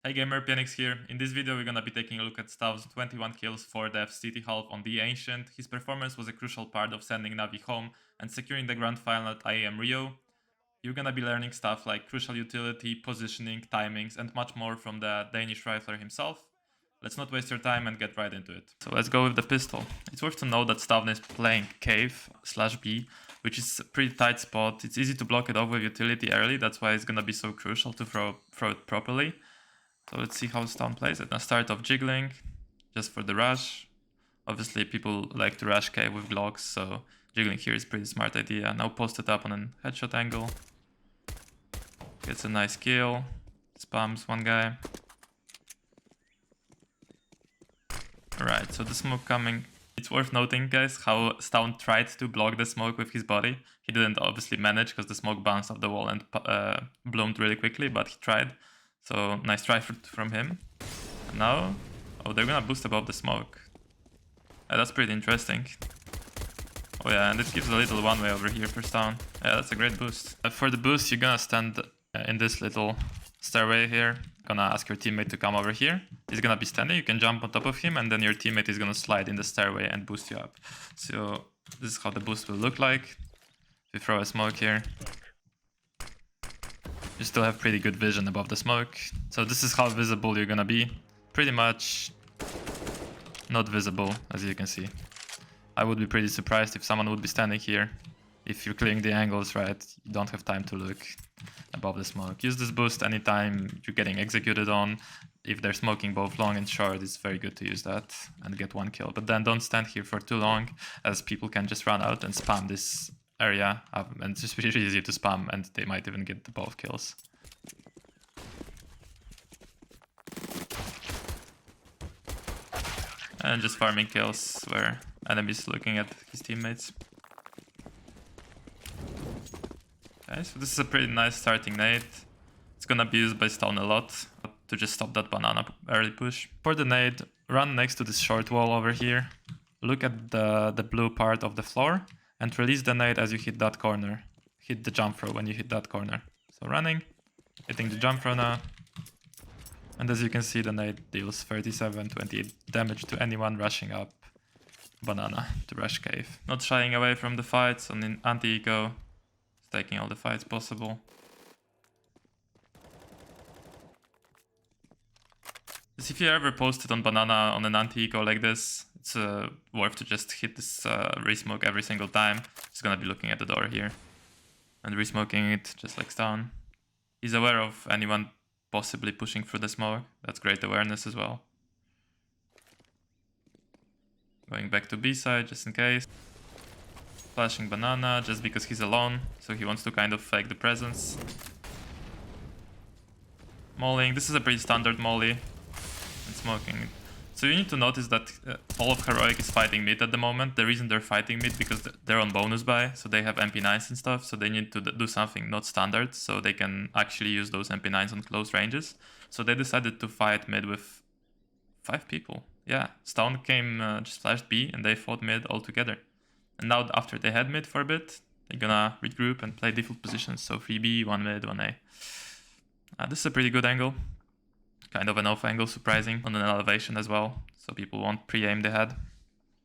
Hey gamer, Phoenix here. In this video we're gonna be taking a look at stav's 21 kills for the city half on the Ancient. His performance was a crucial part of sending Navi home and securing the grand final at IAM Rio. You're gonna be learning stuff like crucial utility, positioning, timings, and much more from the Danish rifler himself. Let's not waste your time and get right into it. So let's go with the pistol. It's worth to know that stavn is playing cave/B, which is a pretty tight spot. It's easy to block it off with utility early, that's why it's gonna be so crucial to throw it properly. So let's see how stavn plays it. Now start off jiggling, just for the rush. Obviously people like to rush cave with Glocks, so jiggling here is a pretty smart idea. Now post it up on a headshot angle. Gets a nice kill. Spams one guy. Alright, so the smoke coming. It's worth noting, guys, how stavn tried to block the smoke with his body. He didn't obviously manage because the smoke bounced off the wall and bloomed really quickly, but he tried. So nice try from him. And now, oh, they're gonna boost above the smoke. That's pretty interesting. Oh yeah, and it gives a little one way over here for stavn. Yeah, that's a great boost. For the boost, you're gonna stand in this little stairway here. Gonna ask your teammate to come over here. He's gonna be standing, you can jump on top of him, and then your teammate is gonna slide in the stairway and boost you up. So this is how the boost will look like. If you throw a smoke here, you still have pretty good vision above the smoke. So this is how visible you're gonna be. Pretty much not visible, as you can see. I would be pretty surprised if someone would be standing here. If you're clearing the angles right, you don't have time to look above the smoke. Use this boost anytime you're getting executed on. If they're smoking both long and short, it's very good to use that and get one kill. But then don't stand here for too long, as people can just run out and spam this area, and it's just pretty easy to spam, and they might even get the both kills. And just farming kills where enemies looking at his teammates. Okay, so this is a pretty nice starting nade. It's gonna be used by stavn a lot to just stop that banana early push. For the nade, run next to this short wall over here. Look at the blue part of the floor and release the nade as you hit that corner. Hit the jump throw when you hit that corner. So running, hitting the jump throw now. And as you can see, the nade deals 37-28 damage to anyone rushing up banana to rush cave. Not shying away from the fights on an anti-eco. Taking all the fights possible. If you ever posted on banana on an anti-eco like this, it's worth to just hit this resmoke every single time. He's gonna be looking at the door here and resmoking it just like stavn. He's aware of anyone possibly pushing through the smoke. That's great awareness as well. Going back to B side just in case. Flashing banana just because he's alone, so he wants to kind of fake the presence. Mollying, this is a pretty standard molly. And smoking. So you need to notice that all of Heroic is fighting mid at the moment. The reason they're fighting mid because they're on bonus buy, so they have MP9s and stuff, so they need to do something not standard, so they can actually use those MP9s on close ranges. So they decided to fight mid with 5 people. Yeah, stavn came, just flashed B, and they fought mid all together. And now after they had mid for a bit, they're gonna regroup and play default positions. So 3B, 1 mid, 1A. This is a pretty good angle. Kind of an off angle, surprising, on an elevation as well. So people won't pre-aim the head.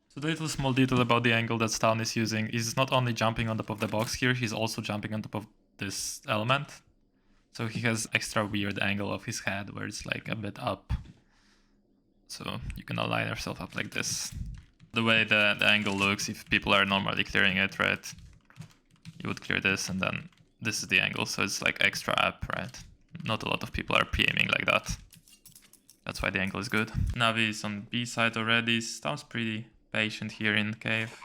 So the little small detail about the angle that stavn is using is not only jumping on top of the box here, he's also jumping on top of this element. So he has extra weird angle of his head where it's like a bit up. So you can align yourself up like this. The way the angle looks, if people are normally clearing it, right? You would clear this and then this is the angle, so it's like extra up, right? Not a lot of people are pre-aiming like that. That's why the angle is good. Navi is on B side already. stavn's pretty patient here in cave.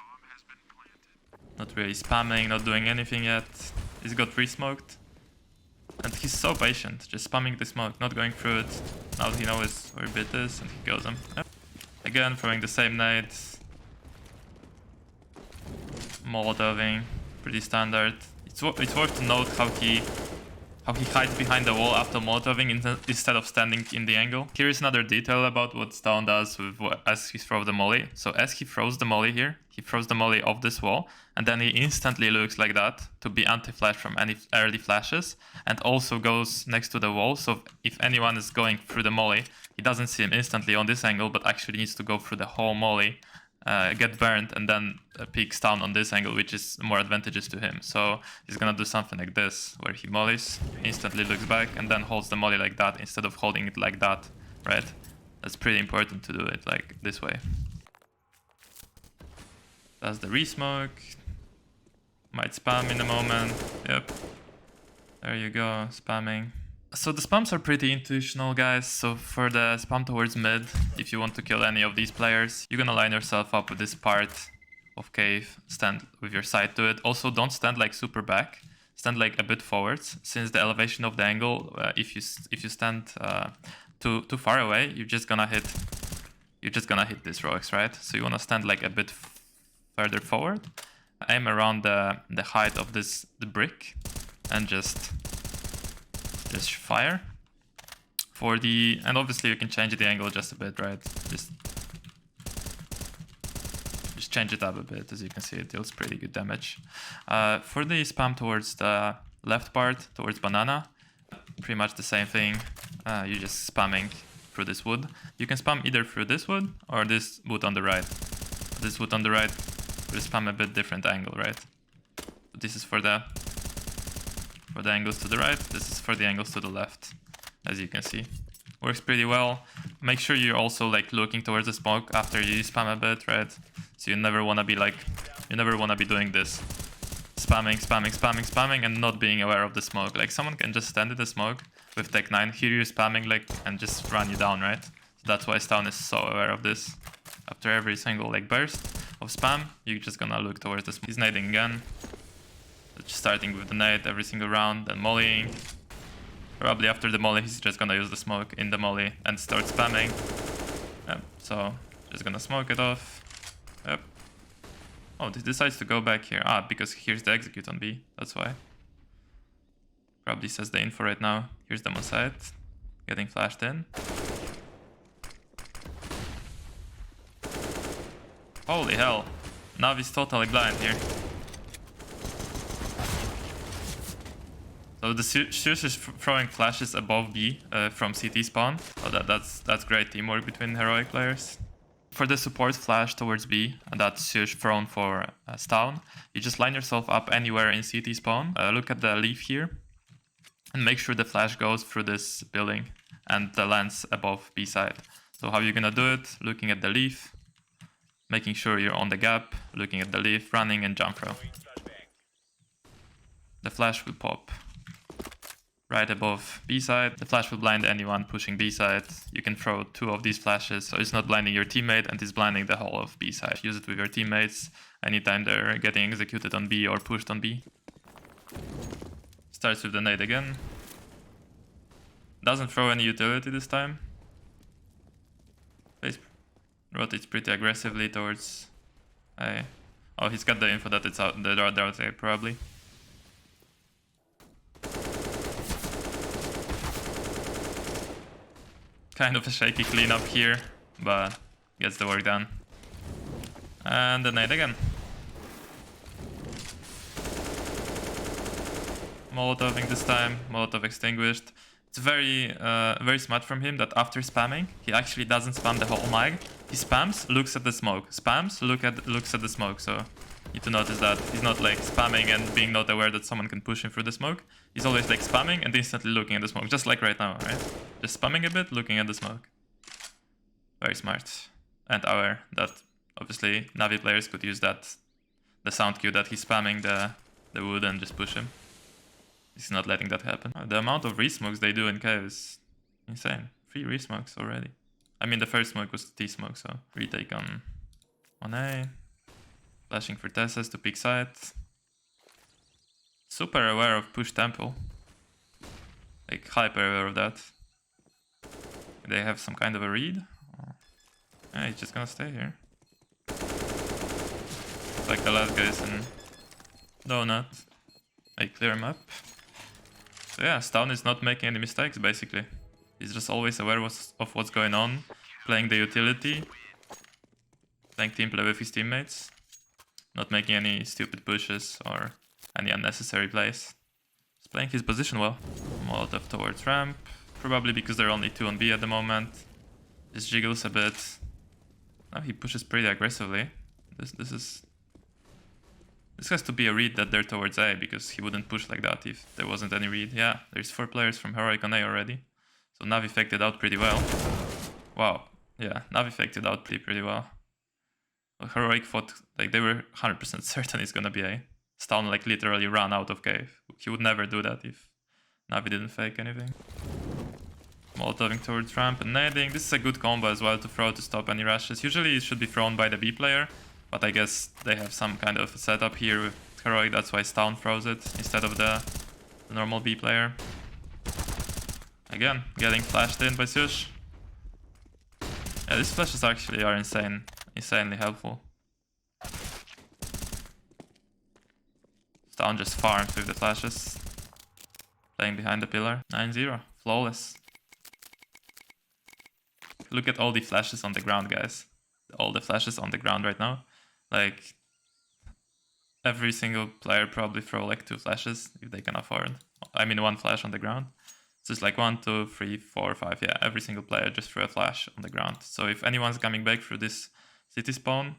Not really spamming, not doing anything yet. He's got re-smoked. And he's so patient, just spamming the smoke, not going through it. Now he knows where bit is and he kills him. Yep. Again, throwing the same nade. Molotoving, pretty standard. It's worth to note how he How he hides behind the wall after molotoving instead of standing in the angle. Here's another detail about what stavn does as he throws the molly. So as he throws the molly here, he throws the molly off this wall, and then he instantly looks like that to be anti-flash from any early flashes, and also goes next to the wall. So if anyone is going through the molly, he doesn't see him instantly on this angle, but actually needs to go through the whole molly, get burned, and then peek stavn on this angle, which is more advantageous to him. So he's gonna do something like this, where he mollies, instantly looks back, and then holds the molly like that instead of holding it like that, right? That's pretty important to do it like this way. That's the re-smoke. Might spam in a moment. Yep. There you go, spamming. So the spams are pretty intuitional, guys. So for the spam towards mid, if you want to kill any of these players, you're gonna line yourself up with this part of cave, stand with your side to it. Also, don't stand like super back, stand like a bit forwards, since the elevation of the angle, if you stand too far away, you're just gonna hit these rocks, right? So you wanna stand like a bit further forward, aim around the height of the brick, and just fire. And obviously you can change the angle just a bit, right? Just change it up a bit. As you can see, it deals pretty good damage. For the spam towards the left part, towards banana, pretty much the same thing. You're just spamming through this wood. You can spam either through this wood or this wood on the right. This wood on the right will spam a bit different angle, right? This is for the angles to the right, this is for the angles to the left, as you can see. Works pretty well. Make sure you're also like looking towards the smoke after you spam a bit, right? So you never wanna be doing this. Spamming and not being aware of the smoke. Like someone can just stand in the smoke with Tech 9, hear you spamming like and just run you down, right? So that's why stavn is so aware of this. After every single like burst of spam, you're just gonna look towards the smoke. He's nading again. Just starting with the nade every single round, then mollying. Probably after the molly, he's just gonna use the smoke in the molly and start spamming. Yep, so just gonna smoke it off. Yep. Oh, he decides to go back here. Because here's the execute on B, that's why. Probably says the info right now. Here's them on side, getting flashed in. Holy hell, Navi's totally blind here. So the Shush is throwing flashes above B from CT spawn. So that's great teamwork between heroic players. For the support flash towards B, that's Shush thrown for stavn. You just line yourself up anywhere in CT spawn. Look at the leaf here, and make sure the flash goes through this building and lands above B side. So how you're gonna do it? Looking at the leaf, making sure you're on the gap, looking at the leaf, running and jump throw. The flash will pop right above B side. The flash will blind anyone pushing B side. You can throw 2 of these flashes, so it's not blinding your teammate and it's blinding the whole of B side. Use it with your teammates anytime they're getting executed on B or pushed on B. Starts with the nade again. Doesn't throw any utility this time. Rotates pretty aggressively towards A. Oh, he's got the info that it's out. They're outside probably. Kind of a shaky cleanup here, but gets the work done. And the nade again. Molotoving this time, Molotov extinguished. It's very smart from him that after spamming, he actually doesn't spam the whole mag. He spams, looks at the smoke, spams, looks at the smoke. So you need to notice that he's not like spamming and being not aware that someone can push him through the smoke. He's always like spamming and instantly looking at the smoke, just like right now, right? Just spamming a bit, looking at the smoke. Very smart. And aware that obviously Navi players could use that, the sound cue that he's spamming the wood and just push him. He's not letting that happen. The amount of re-smokes they do in cave is insane. 3 re-smokes already. I mean, the first smoke was T-smoke, so retake on A. Flashing for Tesses to pick side. Super aware of push temple. Like, hyper aware of that. They have some kind of a read. Yeah, he's just gonna stay here. It's like the last guys in donut. I clear him up. So yeah, stavn is not making any mistakes basically. He's just always aware of what's going on, playing the utility, playing team play with his teammates, not making any stupid pushes or any unnecessary plays. He's playing his position well. Molotov towards ramp, probably because they're only 2 on B at the moment. Just jiggles a bit. Now he pushes pretty aggressively. This has to be a read that they're towards A, because he wouldn't push like that if there wasn't any read. Yeah, there's 4 players from Heroic on A already. So Navi faked it out pretty well. Wow, yeah, Navi faked it out pretty well. Well, Heroic thought, like, they were 100% certain it's gonna be A. stavn, like, literally ran out of cave. He would never do that if Navi didn't fake anything. Molotoving towards ramp and nading. This is a good combo as well to throw to stop any rushes. Usually it should be thrown by the B player, but I guess they have some kind of setup here with Heroic, that's why stavn throws it instead of the normal B player. Again, getting flashed in by Sush. Yeah, these flashes actually are insanely helpful. stavn just farms with the flashes. Playing behind the pillar. 9-0, flawless. Look at all the flashes on the ground, guys. All the flashes on the ground right now. Like, every single player probably throw like 2 flashes if they can afford. I mean 1 flash on the ground. So it's like 1, 2, 3, 4, 5. Yeah, every single player just threw a flash on the ground. So if anyone's coming back through this city spawn,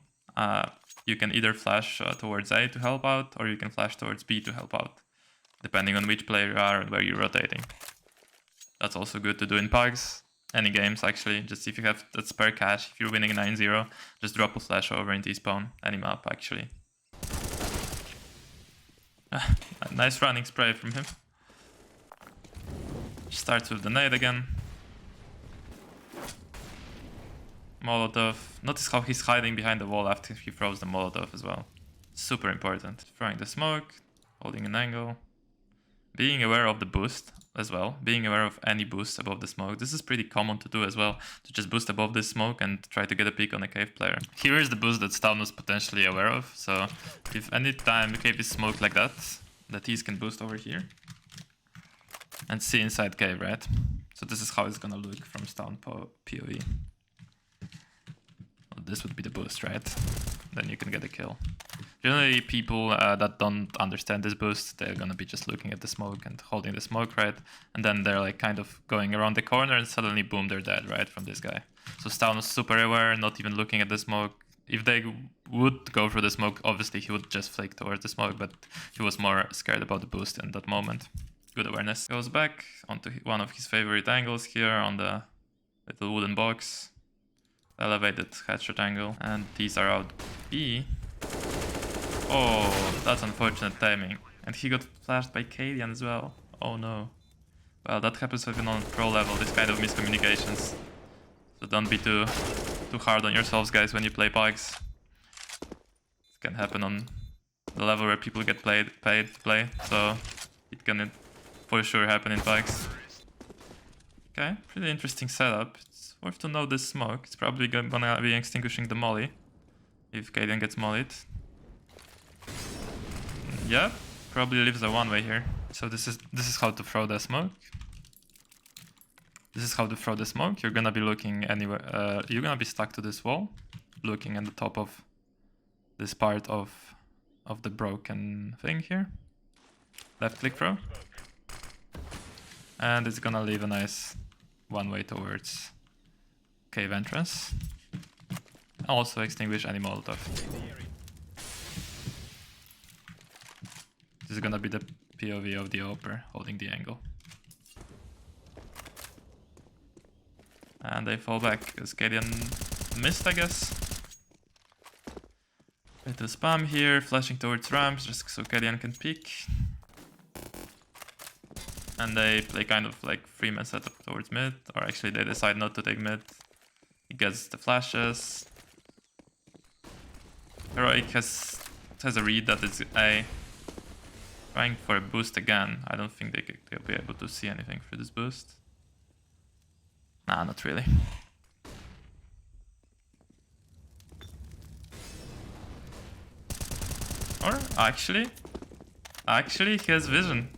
you can either flash towards A to help out, or you can flash towards B to help out, depending on which player you are and where you're rotating. That's also good to do in pugs. Any games actually, just if you have that spare cash, if you're winning 9-0, just drop a flash over in T-spawn, any map actually. A nice running spray from him. Starts with the nade again. Molotov. Notice how he's hiding behind the wall after he throws the Molotov as well. Super important. Throwing the smoke, holding an angle. Being aware of the boost as well. Being aware of any boost above the smoke. This is pretty common to do as well. To just boost above this smoke and try to get a peek on a cave player. Here is the boost that stavn was potentially aware of. So if any time the cave is smoked like that, the T's can boost over here. And see inside cave, right? So this is how it's gonna look from stavn POV. Well, this would be the boost, right? Then you can get a kill. Generally, people that don't understand this boost, they're gonna be just looking at the smoke and holding the smoke, right? And then they're like kind of going around the corner and suddenly boom, they're dead, right? From this guy. So stavn was super aware, not even looking at the smoke. If they would go through the smoke, obviously he would just flick towards the smoke, but he was more scared about the boost in that moment. Good awareness. Goes back onto one of his favorite angles here on the little wooden box. Elevated headshot angle. And these are out B. Oh, that's unfortunate timing. And he got flashed by Kadian as well. Oh no. Well, that happens even on pro level, this kind of miscommunications. So don't be too hard on yourselves, guys, when you play pugs. It can happen on the level where people get paid to play. So it can for sure happen in pugs. Okay, pretty interesting setup. It's worth to know this smoke. It's probably gonna be extinguishing the molly if Kadian gets mollied. Yeah, probably leaves a one-way here. So this is how to throw the smoke. This is how to throw the smoke. You're gonna be looking anywhere. You're gonna be stuck to this wall, looking at the top of this part of the broken thing here. Left click throw. And it's gonna leave a nice one-way towards cave entrance. Also extinguish any Molotov. This is gonna be the POV of the Oper holding the angle. And they fall back because Kadian missed, I guess. Little spam here, flashing towards ramps just so Kadian can peek. And they play kind of like 3-man setup towards mid, or actually they decide not to take mid. He gets the flashes. Heroic has a read that it's A. Trying for a boost again. I don't think they'll be able to see anything through this boost. Nah, not really. Or actually he has vision.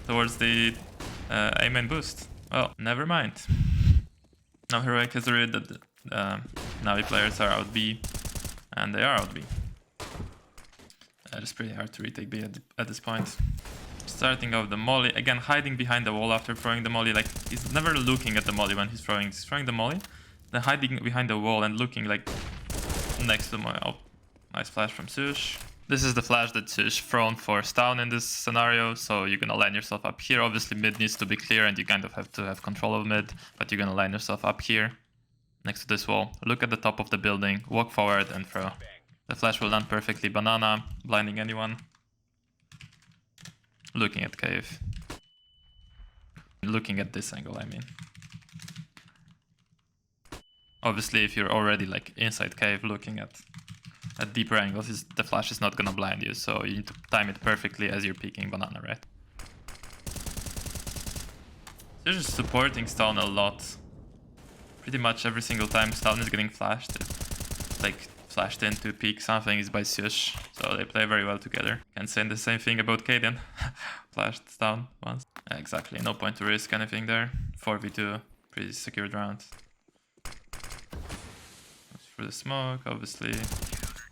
towards the A main boost. Well, never mind. Now Heroic has read that the Navi players are out B, and they are out B. It's pretty hard to retake B at this point. Starting off the molly, again hiding behind the wall after throwing the molly, like he's never looking at the molly when he's throwing the molly, then hiding behind the wall and looking like next to my... Oh, nice flash from Sush. This is the flash that Sush thrown for stavn in this scenario, so you're gonna line yourself up here. Obviously mid needs to be clear and you kind of have to have control of mid, but you're gonna line yourself up here next to this wall. Look at the top of the building, walk forward and throw. The flash will land perfectly banana, blinding anyone. Looking at cave. Looking at this angle, I mean. Obviously, if you're already like inside cave looking at deeper angles, the flash is not gonna blind you, so you need to time it perfectly as you're peeking banana, right? They're just supporting stavn a lot. Pretty much every single time stavn is getting flashed, like flashed in to peek something is by Sush, so they play very well together. Can't say the same thing about Kaden. Flashed stavn once. Exactly, no point to risk anything there. 4v2, pretty secured round. For the smoke, obviously.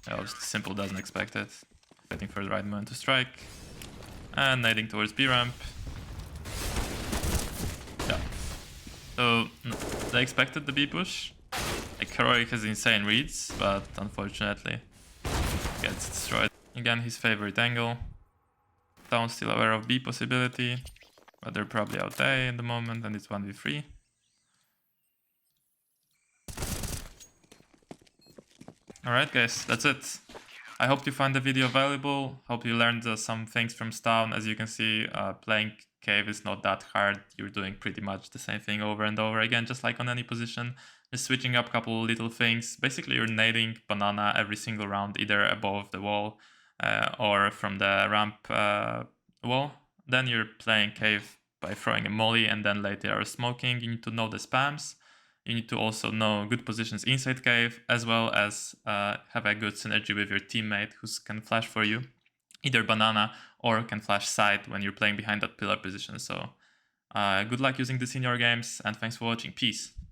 Yeah, obviously Simple doesn't expect it. Waiting for the right moment to strike. And nading towards B ramp. Yeah. So they expected the B push. Like Heroic has insane reads, but unfortunately gets destroyed. Again, his favorite angle. Stavn still aware of B possibility, but they're probably out A in the moment and it's 1v3. Alright guys, that's it. I hope you found the video valuable. Hope you learned some things from stavn. As you can see, playing cave is not that hard. You're doing pretty much the same thing over and over again, just like on any position. Just switching up a couple little things. Basically, you're nading banana every single round, either above the wall or from the ramp wall. Then you're playing cave by throwing a molly and then later you're smoking. You need to know the spams. You need to also know good positions inside cave, as well as have a good synergy with your teammate who can flash for you, either banana or can flash side when you're playing behind that pillar position. So good luck using this in your games, and thanks for watching. Peace.